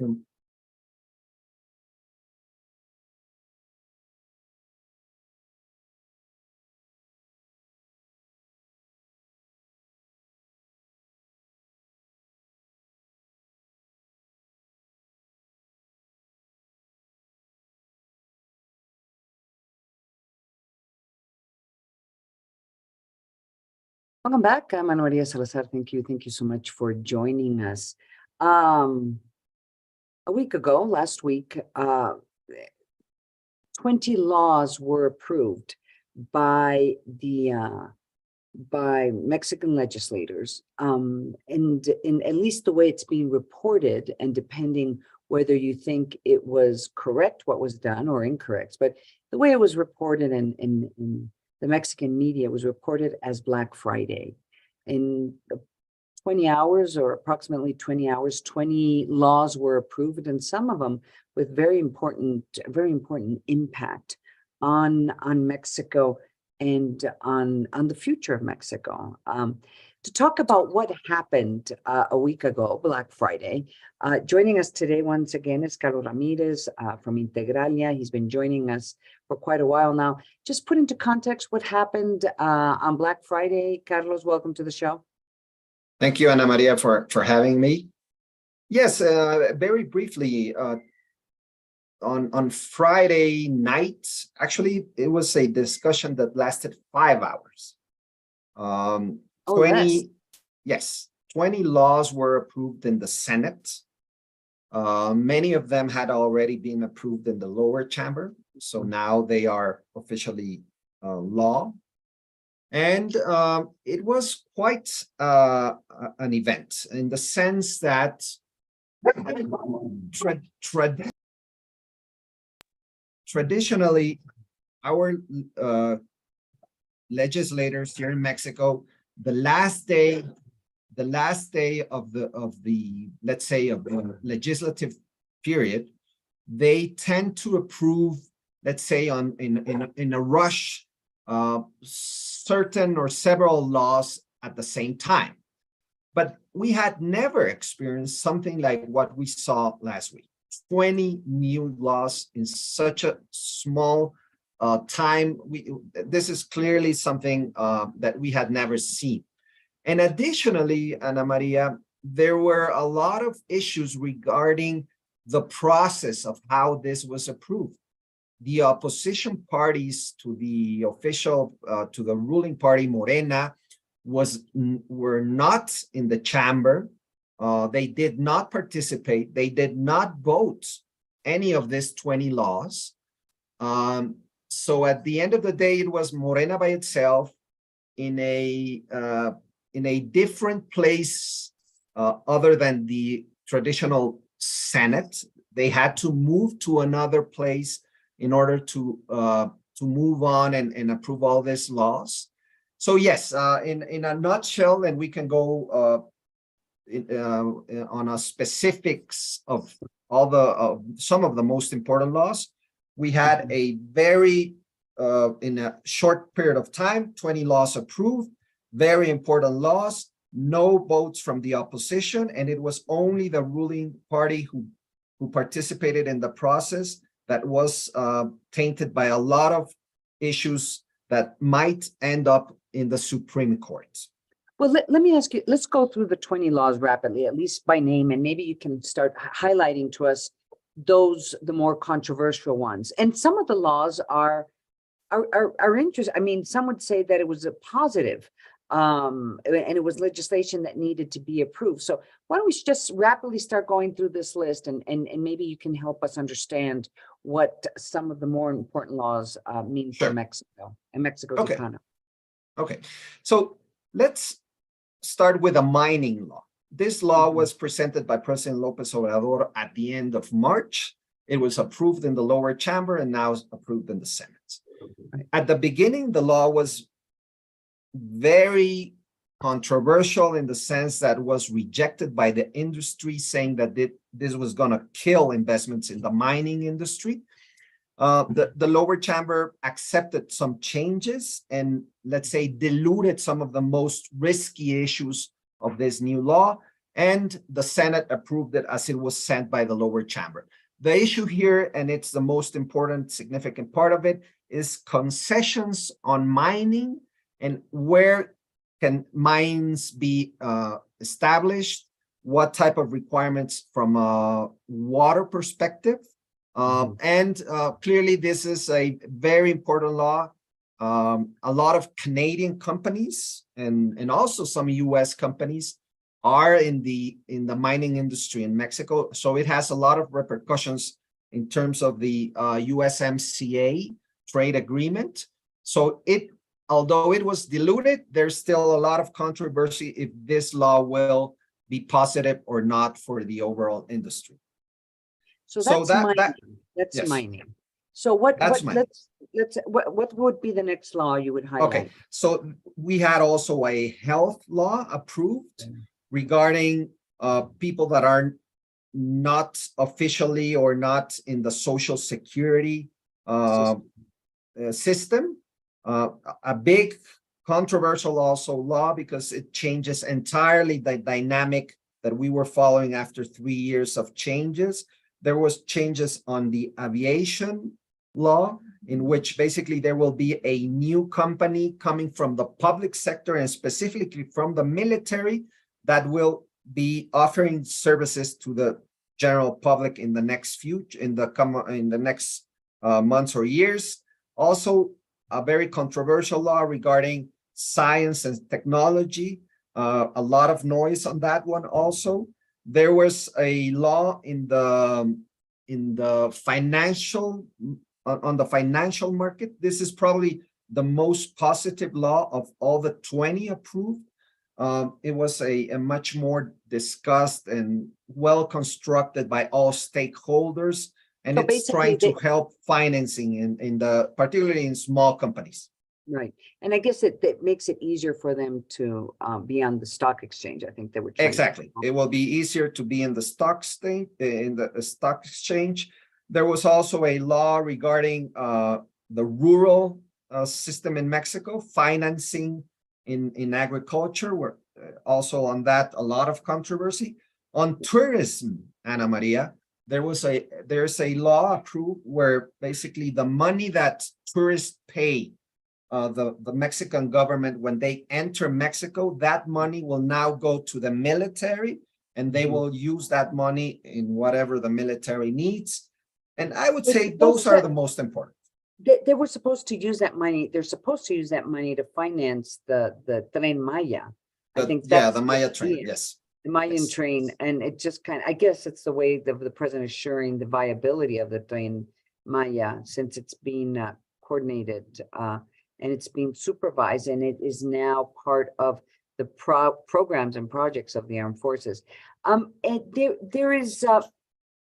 Um, Welcome back, Ana Maria Salazar. Thank you. Thank you so much for joining us. A week ago, last week, 20 laws were approved by Mexican legislators. And in at least the way it's being reported, and depending whether you think it was correct what was done or incorrect, but the way it was reported in the Mexican media was reported as Black Friday. In 20 hours or approximately 20 hours, 20 laws were approved, and some of them with very important impact on Mexico and on the future of Mexico. To talk about what happened a week ago, Black Friday, joining us today once again is Carlos Ramirez from Integralia. He's been joining us for quite a while now. Just put into context what happened on Black Friday. Carlos, welcome to the show. Thank you, Ana Maria, for having me. Yes, very briefly, on Friday night, actually, it was a discussion that lasted 5 hours. 20 laws were approved in the Senate. Many of them had already been approved in the lower chamber, so now they are officially law. And it was quite an event in the sense that traditionally, our legislators here in Mexico, the last day of the let's say of the legislative period, they tend to approve, let's say, in a rush, certain or several laws at the same time. But we had never experienced something like what we saw last week. 20 new laws in such a small time. This is clearly something that we had never seen. And additionally, Ana Maria, there were a lot of issues regarding the process of how this was approved. The opposition parties to the official, to the ruling party, Morena, were not in the chamber. They did not participate. They did not vote any of these 20 laws. So at the end of the day, it was Morena by itself in a different place other than the traditional Senate. They had to move to another place in order to move on and approve all these laws. So yes, in a nutshell, and we can go on a specifics of all the some of the most important laws. We had a very in a short period of time, 20 laws approved, very important laws, no votes from the opposition, and it was only the ruling party who participated in the process that was tainted by a lot of issues that might end up in the Supreme Court. Well, let me ask you, let's go through the 20 laws rapidly, at least by name, and maybe you can start highlighting to us the more controversial ones. And some of the laws are interesting. I mean, some would say that it was a positive, and it was legislation that needed to be approved. So why don't we just rapidly start going through this list, and maybe you can help us understand what some of the more important laws mean for Mexico and Mexico's economy. Okay, so let's start with a mining law. This law was presented by President Lopez Obrador at the end of March. It was approved in the lower chamber and now approved in the Senate. At the beginning, the law was very controversial in the sense that it was rejected by the industry, saying that this was going to kill investments in the mining industry. The lower chamber accepted some changes and, let's say, diluted some of the most risky issues of this new law. and the Senate approved it as it was sent by the lower chamber. The issue here, and it's the most important, significant part of it, is concessions on mining and where can mines be established, what type of requirements from a water perspective. And clearly, this is a very important law. A lot of Canadian companies and also some US companies are in the mining industry in Mexico. So it has a lot of repercussions in terms of the USMCA trade agreement. So although it was diluted, there's still a lot of controversy if this law will be positive or not for the overall industry. So that's mining. That's yes. mining. So what would be the next law you would highlight? Okay, so we had also a health law approved regarding people that are not officially or not in the Social Security system. A big controversial also law because it changes entirely the dynamic that we were following after 3 years of changes. There was changes on the aviation law, in which basically there will be a new company coming from the public sector and specifically from the military that will be offering services to the general public in the next months or years. Also, a very controversial law regarding science and technology. A lot of noise on that one also. There was a law in the financial market. This is probably the most positive law of all the 20 approved. It was a much more discussed and well constructed by all stakeholders, and so it's trying to help financing particularly in small companies. Right, and I guess it makes it easier for them to be on the stock exchange. I think they were exactly. It will be easier to be in the stock exchange. There was also a law regarding the rural system in Mexico, financing in agriculture. Where also on that a lot of controversy. On tourism, Ana Maria, there's a law approved where basically the money that tourists pay the Mexican government when they enter Mexico, that money will now go to the military, and they will use that money in whatever the military needs. And I would say those are the most important. They were supposed to use that money. They're supposed to use that money to finance the Tren Maya. I think that's the Maya train. Yes, the Mayan train, and it just I guess it's the way the president is assuring the viability of the Tren Maya, since it's being coordinated and it's being supervised, and it is now part of the programs and projects of the armed forces. And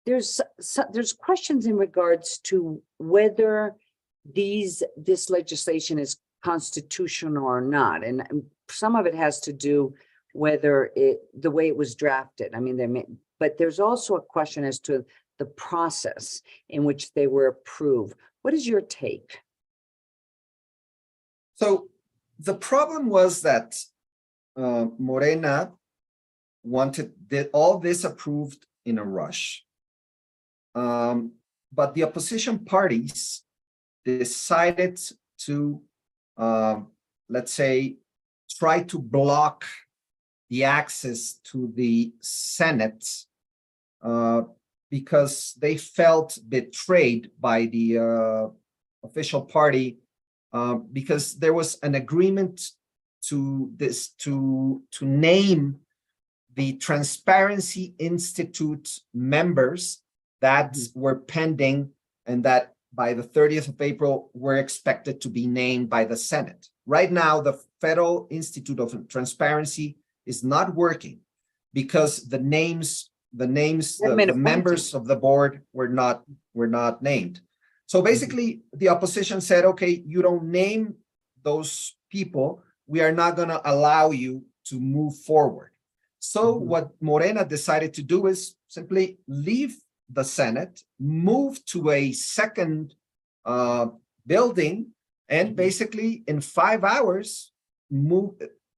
there's questions in regards to whether this legislation is constitutional or not, and some of it has to do whether the way it was drafted. I mean, but there's also a question as to the process in which they were approved. What is your take? So the problem was that Morena wanted all this approved in a rush. But the opposition parties decided to, let's say, try to block the access to the Senate because they felt betrayed by the official party because there was an agreement to name the Transparency Institute members that were pending, and that by the 30th of April were expected to be named by the Senate. Right now, the Federal Institute of Transparency is not working because the members of the board were not named. So basically, the opposition said, okay, you don't name those people, we are not going to allow you to move forward. So what Morena decided to do is simply leave the Senate, move to a second building, and basically in 5 hours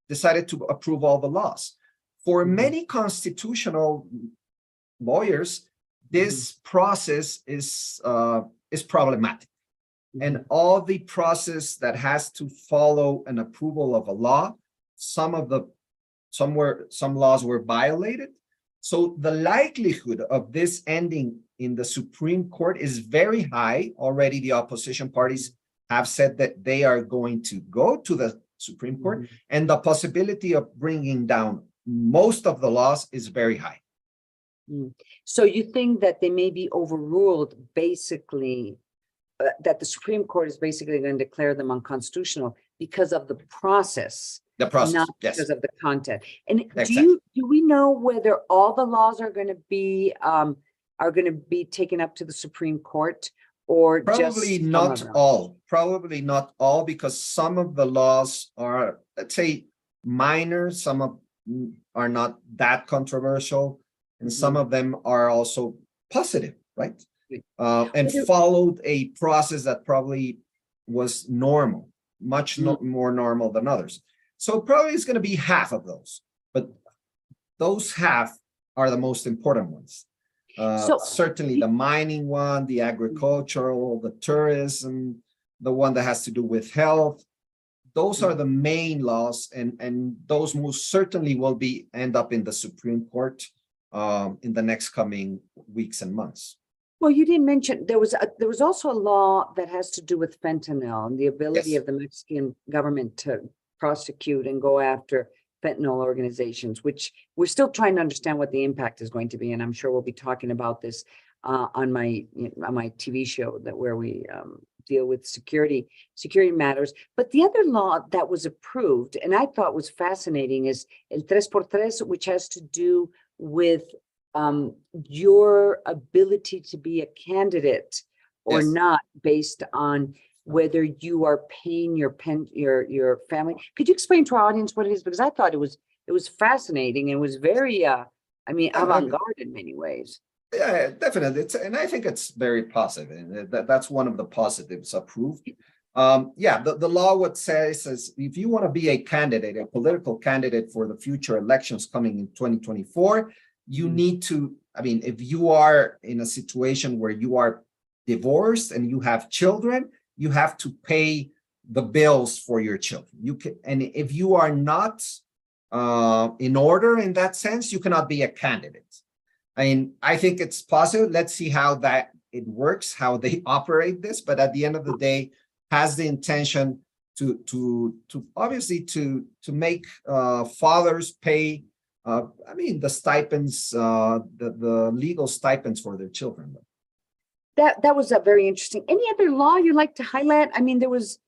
decided to approve all the laws. For many constitutional lawyers, this process is problematic. And all the process that has to follow an approval of a law, some laws were violated. So the likelihood of this ending in the Supreme Court is very high. Already the opposition parties have said that they are going to go to the Supreme Court, and the possibility of bringing down most of the laws is very high. So you think that they may be overruled, basically, that the Supreme Court is basically going to declare them unconstitutional because of the process, not yes, because of the content. And exactly. do we know whether all the laws are going to be taken up to the Supreme Court, or Probably just not all. Probably not all, because some of the laws are, let's say, minor. Some of are not that controversial, and some of them are also positive, right? And followed a process that probably was normal, much more normal than others. So probably it's going to be half of those, but those half are the most important ones. Certainly the mining one, the agricultural, the tourism, the one that has to do with health. Those are the main laws, and those most certainly will end up in the Supreme Court in the next coming weeks and months. Well, you didn't mention there was also a law that has to do with fentanyl and the ability of the Mexican government to prosecute and go after fentanyl organizations, which we're still trying to understand what the impact is going to be. And I'm sure we'll be talking about this on my TV show where we deal with security matters. But the other law that was approved, and I thought was fascinating, is El 3x3, which has to do with your ability to be a candidate or not, based on whether you are paying your family. Could you explain to our audience what it is? Because I thought it was fascinating and was very avant-garde in many ways. Yeah, definitely. And I think it's very positive, and that's one of the positives approved. The law what says is, if you want to be a candidate, a political candidate for the future elections coming in 2024, you need to, if you are in a situation where you are divorced and you have children, you have to pay the bills for your children. And if you are not in order in that sense, you cannot be a candidate. I think it's positive. Let's see how it works, how they operate this. But at the end of the day, has the intention to obviously to make fathers pay the stipends, the legal stipends for their children. That was very interesting. Any other law you'd like to highlight? There was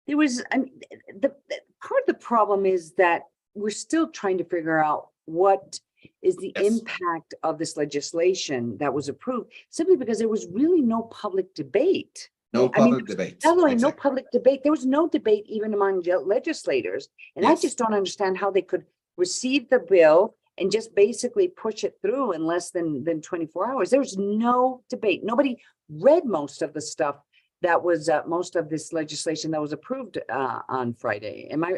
the part of the problem is that we're still trying to figure out what is the impact of this legislation that was approved, simply because there was really no public debate. No public debate. Not only no public debate, there was no debate even among legislators. And I just don't understand how they could receive the bill and just basically push it through in less than 24 hours. There was no debate. Nobody read most of the stuff that was most of this legislation that was approved on Friday. Am I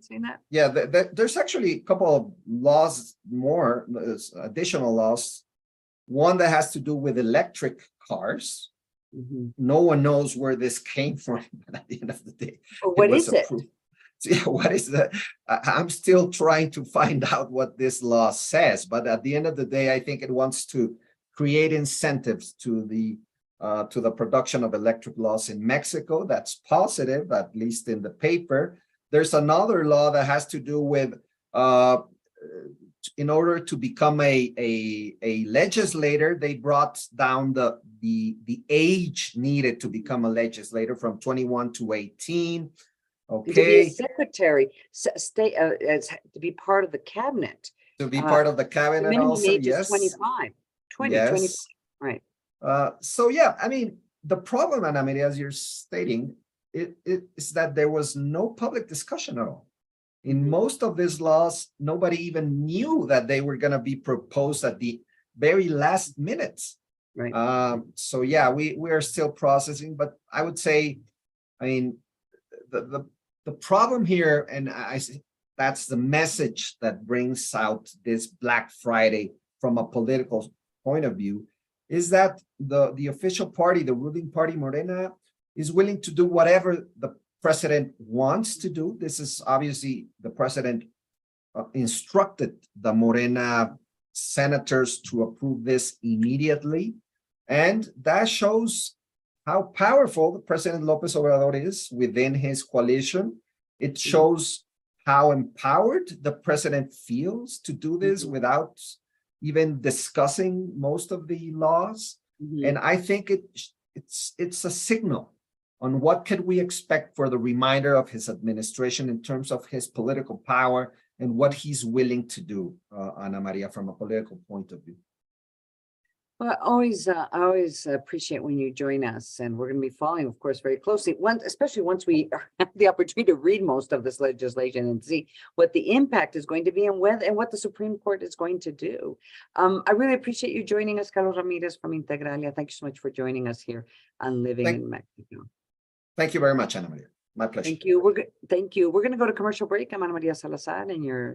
saying that? Yeah, there's actually a couple of laws, more additional laws. One that has to do with electric cars. No one knows where this came from, but at the end of the day, what is it? So, what is that? I'm still trying to find out what this law says, but at the end of the day, I think it wants to create incentives to the production of electric laws in Mexico. That's positive, at least in the paper. There's another law that has to do with in order to become a legislator, they brought down the age needed to become a legislator from 21 to 18. Okay. To be a secretary, to be part of the cabinet. To be part of the cabinet also, age is 25. 25, right. So the problem, Ana Maria, as you're stating, is that there was no public discussion at all. In most of these laws, nobody even knew that they were going to be proposed at the very last minutes. Right. We are still processing, but I would say, the problem here, and that's the message that brings out this Black Friday from a political point of view, is that the official party, the ruling party, Morena, is willing to do whatever the president wants to do. This is obviously the president instructed the Morena senators to approve this immediately. And that shows how powerful President Lopez Obrador is within his coalition. It shows how empowered the president feels to do this without even discussing most of the laws. And I think it's a signal on what could we expect for the remainder of his administration in terms of his political power and what he's willing to do, Ana Maria, from a political point of view. Well, I always appreciate when you join us, and we're going to be following, of course, very closely. Especially once we have the opportunity to read most of this legislation and see what the impact is going to be and what the Supreme Court is going to do. I really appreciate you joining us, Carlos Ramirez from Integralia. Thank you so much for joining us here on Living in Mexico. Thank you very much, Ana Maria. My pleasure. Thank you. Thank you. We're going to go to commercial break. I'm Ana Maria Salazar, and you're